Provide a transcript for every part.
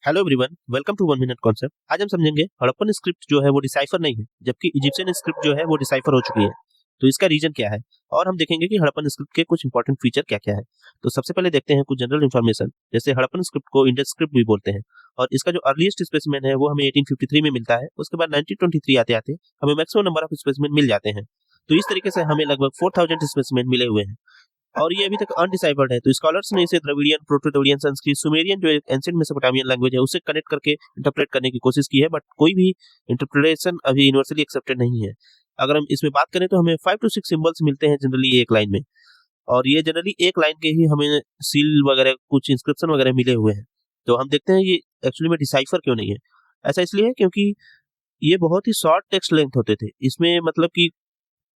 Hello everyone, welcome to 1 minute concept. आज हम समझेंगे हड़प्पन स्क्रिप्ट जो है वो डिसाइफर नहीं है, जबकि इजिप्शियन स्क्रिप्ट जो है वो डिसाइफर हो चुकी है। तो इसका रीजन क्या है, और हम देखेंगे कि हड़प्पन स्क्रिप्ट के कुछ इंपॉर्टेंट फीचर क्या क्या है। तो सबसे पहले देखते हैं कुछ जनरल इन्फॉर्मेशन। जैसे हड़प्पन स्क्रिप्ट को इंडस स्क्रिप्ट भी बोलते हैं, और इसका जो अर्लीस्ट स्पेसिमेन है वो हमें 1853 में मिलता है। उसके बाद 1923 आते आते हमें मैक्सिमम नंबर ऑफ स्पेसिमेन मिल जाते हैं। तो इस तरीके से हमें लगभग 4000 स्पेसिमेन मिले हुए हैं, और ये अभी तक अनडिसाइफर्ड है। तो स्कॉलर्स ने इसे Dravidian, proto Dravidian, Sanskrit, Sumerian जो एक एंशिएंट मेसोपोटामियन लैंग्वेज है उससे कनेक्ट करके इंटरप्रेट करने की कोशिश की है, बट कोई भी इंटरप्रिटेशन अभी यूनिवर्सली एक्सेप्टेड नहीं है। अगर हम इसमें बात करें तो हमें 5 to 6 सिंबल्स मिलते हैं जनरली एक लाइन में, और ये जनरली एक लाइन के ही हमें सील वगैरह कुछ इंस्क्रिप्शन वगैरह मिले हुए हैं। तो हम देखते हैं ये एक्चुअली में डिसाइफर क्यों नहीं है। ऐसा इसलिए है क्योंकि ये बहुत ही शॉर्ट टेक्स्ट लेंथ होते थे। इसमें मतलब कि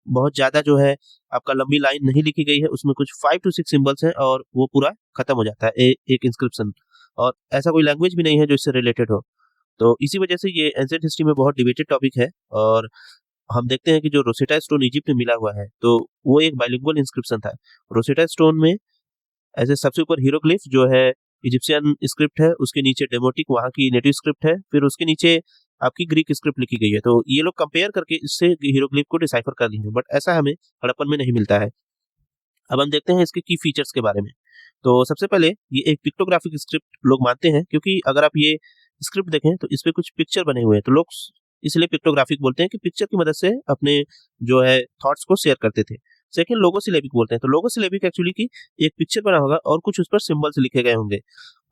बहुत ज्यादा जो है आपका लंबी लाइन नहीं लिखी गई है, उसमें कुछ 5 to 6 सिंबल्स हैं और वो पूरा खत्म हो जाता है एक इंस्क्रिप्शन। और ऐसा कोई लैंग्वेज भी नहीं है जो इससे रिलेटेड हो। तो इसी वजह से ये एंशिएंट हिस्ट्री में बहुत डिबेटेड टॉपिक है। और हम देखते हैं कि जो रोसेटा स्टोन इजिप्ट में मिला हुआ है, तो वो एक बाइलिंगुअल इंस्क्रिप्शन था। रोसेटा स्टोन में ऐसे सबसे ऊपर हीरोग्लिफ जो है इजिप्शियन स्क्रिप्ट है, उसके नीचे डेमोटिक वहाँ की नेटिव स्क्रिप्ट है, फिर उसके नीचे आपकी ग्रीक स्क्रिप्ट लिखी गई है। तो ये लोग कंपेयर करके इससे हीरोग्लिफ को डिसाइफर कर लिए हैं, बट ऐसा हमें हड़प्पन में नहीं मिलता है। अब हम देखते हैं इसके की फीचर्स के बारे में। तो सबसे पहले ये एक पिक्टोग्राफिक स्क्रिप्ट लोग मानते हैं, क्योंकि अगर आप ये स्क्रिप्ट देखें तो इस पे कुछ पिक्चर बने हुए हैं, तो लोग इसलिए पिक्टोग्राफिक बोलते हैं कि पिक्चर की मदद से अपने जो है थॉट्स को शेयर करते थे। सेकंड, लोगोसिलेबिक बोलते हैं। तो लोगोसिलेबिक एक्चुअली की एक पिक्चर बना होगा और कुछ उस पर सिंबल्स लिखे गए होंगे।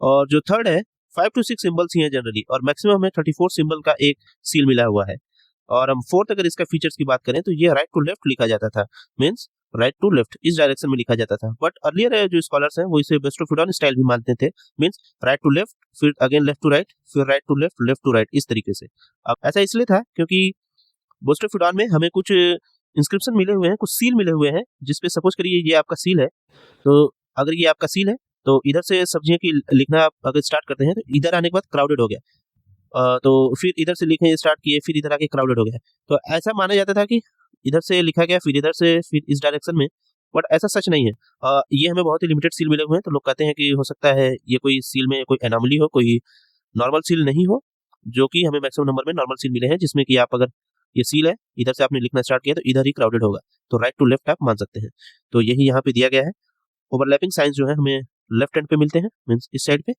और जो थर्ड है, 5 to 6 सिंबल्स ही हैं जनरली, और मैक्सिमम हमें 34 सिंबल का एक सील मिला हुआ है। और हम फोर्थ अगर इसका फीचर्स की बात करें तो ये राइट टू लेफ्ट लिखा जाता था, मीन्स राइट टू लेफ्ट इस डायरेक्शन में लिखा जाता था। बट अर्लियर जो स्कॉलर्स हैं वो इसे बेस्टोफिडॉन स्टाइल भी मानते थे, मीन्स राइट टू लेफ्ट, फिर अगेन लेफ्ट टू राइट, फिर right to left, left to right, इस तरीके से। अब ऐसा इसलिए था क्योंकि बेस्टोफिडॉन में हमें कुछ इंस्क्रिप्शन मिले हुए हैं, कुछ सील मिले हुए हैं, जिसपे सपोज करिए ये आपका सील है। तो अगर ये आपका सील है तो इधर से सब्जियां की लिखना आप अगर स्टार्ट करते हैं तो इधर आने के बाद क्राउडेड हो गया, तो फिर इधर से लिखना स्टार्ट किए, फिर इधर आके क्राउडेड हो गया। तो ऐसा माना जाता था कि इधर से लिखा गया, फिर इधर से, फिर इस डायरेक्शन में, बट ऐसा सच नहीं है। ये हमें बहुत ही लिमिटेड सील मिले हुए हैं। तो लोग कहते हैं कि हो सकता है ये कोई सील में कोई एनोमली हो, कोई नॉर्मल सील नहीं हो, जो कि हमें मैक्सिमम नंबर में नॉर्मल सील मिले हैं, जिसमें कि आप अगर ये सील है, इधर से आपने लिखना स्टार्ट किया तो इधर ही क्राउडेड होगा, तो राइट टू लेफ्ट आप मान सकते हैं। तो यही यहाँ पे दिया गया है। ओवरलैपिंग साइंस जो है हमें लेफ्ट हैंड पे मिलते हैं, मीन्स इस साइड पे,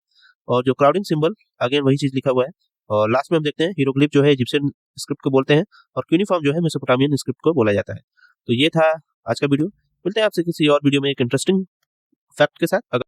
और जो क्राउडिंग सिंबल अगेन वही चीज लिखा हुआ है। और लास्ट में हम देखते हैं हीरोग्लिफ जो है इजिप्शियन स्क्रिप्ट को बोलते हैं, और क्यूनिफॉर्म जो है मेसोपोटामियन स्क्रिप्ट को बोला जाता है। तो ये था आज का वीडियो। मिलते हैं आपसे किसी और वीडियो में एक इंटरेस्टिंग फैक्ट के साथ। अगर